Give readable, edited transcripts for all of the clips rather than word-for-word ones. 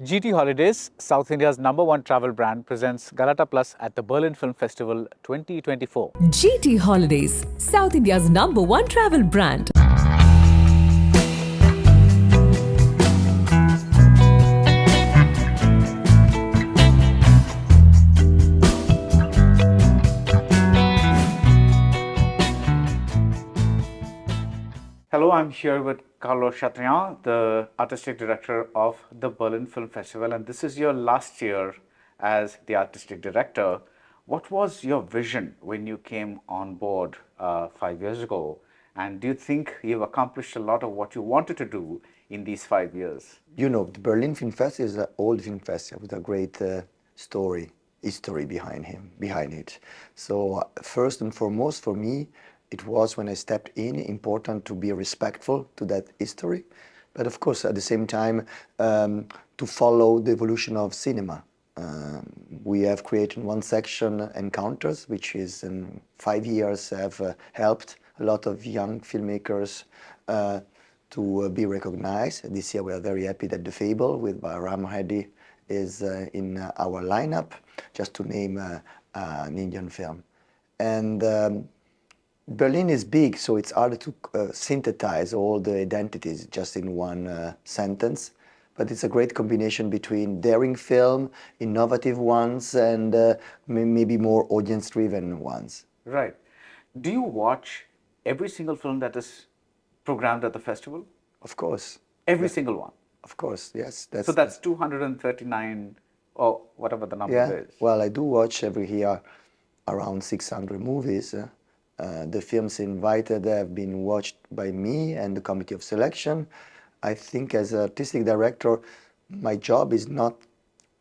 GT Holidays, South India's #1 travel brand, presents Galata Plus at the Berlin Film Festival 2024. GT Holidays, South India's #1 travel brand. Hello, I'm here with Carlo Chatrian, the artistic director of the Berlin Film Festival, and this is your last year as the artistic director. What was your vision when you came on board 5 years ago? And do you think you've accomplished a lot of what you wanted to do in these 5 years? You know, the Berlin Film Festival is an old film festival with a great history behind it. So first and foremost for me, it was when I stepped in important to be respectful to that history, but of course at the same time to follow the evolution of cinema. We have created one section, Encounters, which is in 5 years have helped a lot of young filmmakers to be recognized. This year we are very happy that The Fable with Baradwaj is in our lineup, just to name an Indian film. And Berlin is big, so it's hard to synthesize all the identities just in one sentence. But it's a great combination between daring film, innovative ones, and maybe more audience-driven ones. Right. Do you watch every single film that is programmed at the festival? Of course. Every single one? Of course, yes. So that's 239 or whatever the number is. Well, I do watch every year around 600 movies. The films invited have been watched by me and the committee of selection. I think as an artistic director, my job is not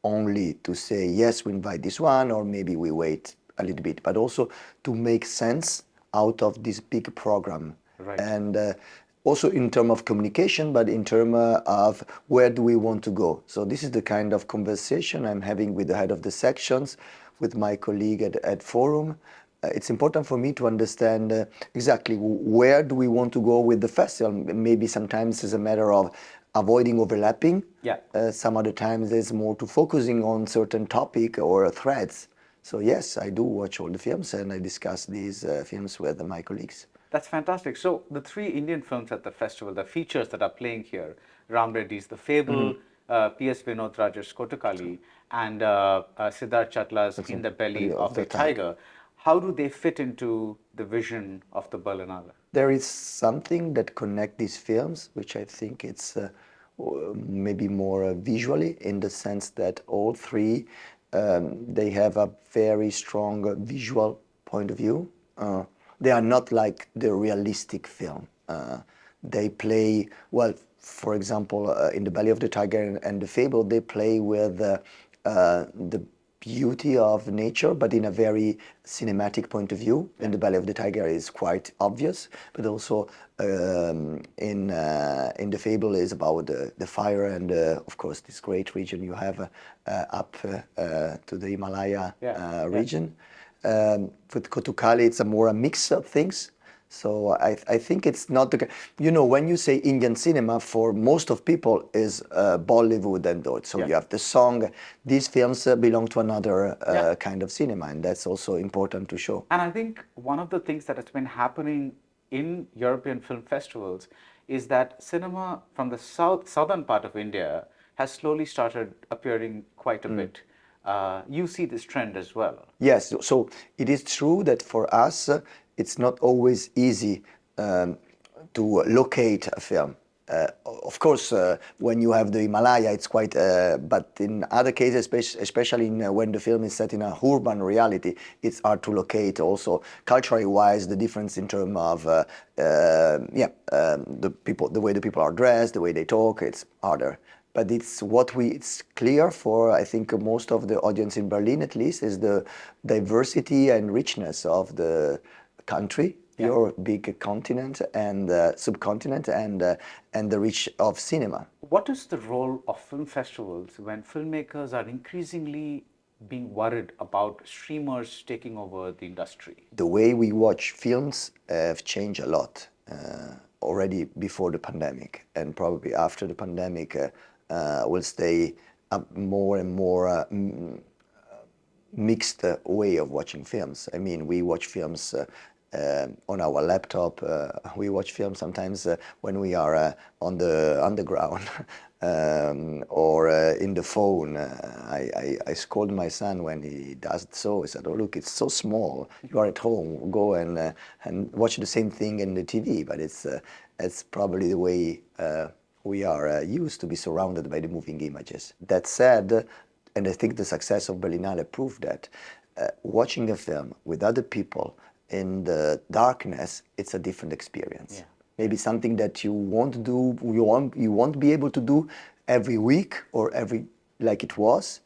only to say, yes, we invite this one, or maybe we wait a little bit, but also to make sense out of this big program. Right. And also in terms of communication, but in terms of where do we want to go. So this is the kind of conversation I'm having with the head of the sections, with my colleague at Forum. It's important for me to understand exactly where do we want to go with the festival. Maybe sometimes it's a matter of avoiding overlapping. Yeah. Some other times there's more to focusing on certain topic or threads. So yes, I do watch all the films and I discuss these films with my colleagues. That's fantastic. So the 3 Indian films at the festival, the features that are playing here, Ram Reddy's The Fable, P.S. Vinod Raj's Kotakali, and Siddharth Chatla's In the Belly of the Tiger. How do they fit into the vision of the Berlinale? There is something that connects these films, which I think it's maybe more visually, in the sense that all 3, they have a very strong visual point of view. They are not like the realistic film. They play, well, for example, in The Belly of the Tiger and The Fable, they play with the beauty of nature, but in a very cinematic point of view. In The Belly of the Tiger is quite obvious, but also in The Fable is about the fire and of course this great region you have up to the Himalaya region. With Kotukali it's a mix of things. So I think it's not the, you know, when you say Indian cinema, for most of people is Bollywood and all. So you have the song. These films belong to another kind of cinema, and that's also important to show. And I think one of the things that has been happening in European film festivals is that cinema from the southern part of India has slowly started appearing quite a bit. You see this trend as well. Yes, so it is true that for us, it's not always easy to locate a film. Of course, when you have the Himalaya, it's quite, but in other cases, especially when the film is set in a urban reality, it's hard to locate also culturally wise, the difference in terms of, the people, the way the people are dressed, the way they talk, it's harder. But it's clear for, I think, most of the audience in Berlin at least, is the diversity and richness of the country, your big continent and subcontinent, and the reach of cinema. What is the role of film festivals when filmmakers are increasingly being worried about streamers taking over the industry? The way we watch films have changed a lot already before the pandemic, and probably after the pandemic will stay a more and more mixed way of watching films. I mean, we watch films on our laptop. We watch films sometimes when we are on the underground or in the phone. I scold my son when he does so. I said, "Oh, look, it's so small. You are at home. Go and watch the same thing in the TV." But it's probably the way we are used to be surrounded by the moving images. That said, and I think the success of Berlinale proved that, watching a film with other people in the darkness, it's a different experience. Yeah. Maybe something that you won't do, you won't be able to do every week or every, like it was,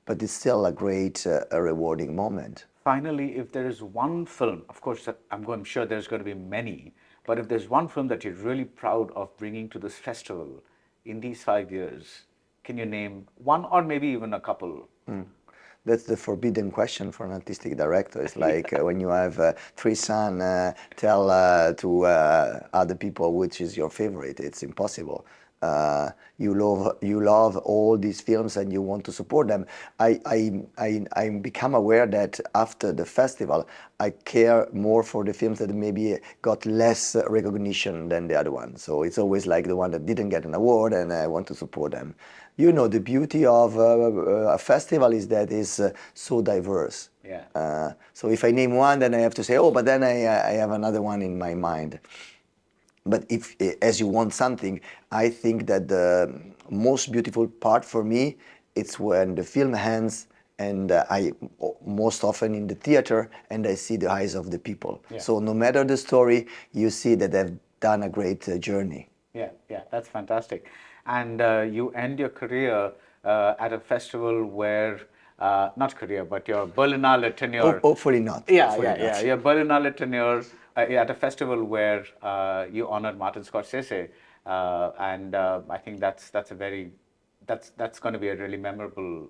but it's still a great, a rewarding moment. Finally, if there is one film, of course, I'm sure there's going to be many, but if there's one film that you're really proud of bringing to this festival in these 5 years, can you name one or maybe even a couple? That's the forbidden question for an artistic director. It's like when you have three sons, tell to other people which is your favorite. It's impossible. You love all these films and you want to support them. I become aware that after the festival, I care more for the films that maybe got less recognition than the other one. So it's always like the one that didn't get an award, and I want to support them. You know, the beauty of a festival is that it's so diverse. Yeah. So if I name one, then I have to say, oh, but then I have another one in my mind. But if, as you want something, I think that the most beautiful part for me, it's when the film ends and I most often in the theater and I see the eyes of the people. Yeah. So no matter the story, you see that they've done a great journey. Yeah, that's fantastic. And you end your career at a festival where, not career, but your Berlinale tenure. Hopefully not. Yeah, Hopefully yeah, yeah. not. Your Berlinale tenure at a festival where you honored Martin Scorsese, and I think that's going to be a really memorable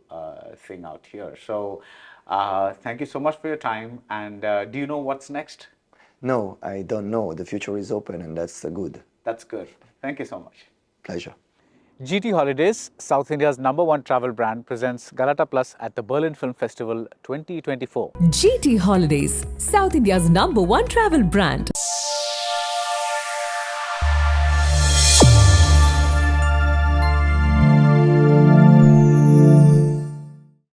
thing out here. So, thank you so much for your time. And do you know what's next? No, I don't know. The future is open, and that's good. That's good. Thank you so much. Pleasure. GT Holidays, South India's #1 travel brand, presents Galata Plus at the Berlin Film Festival 2024. GT Holidays, South India's #1 travel brand.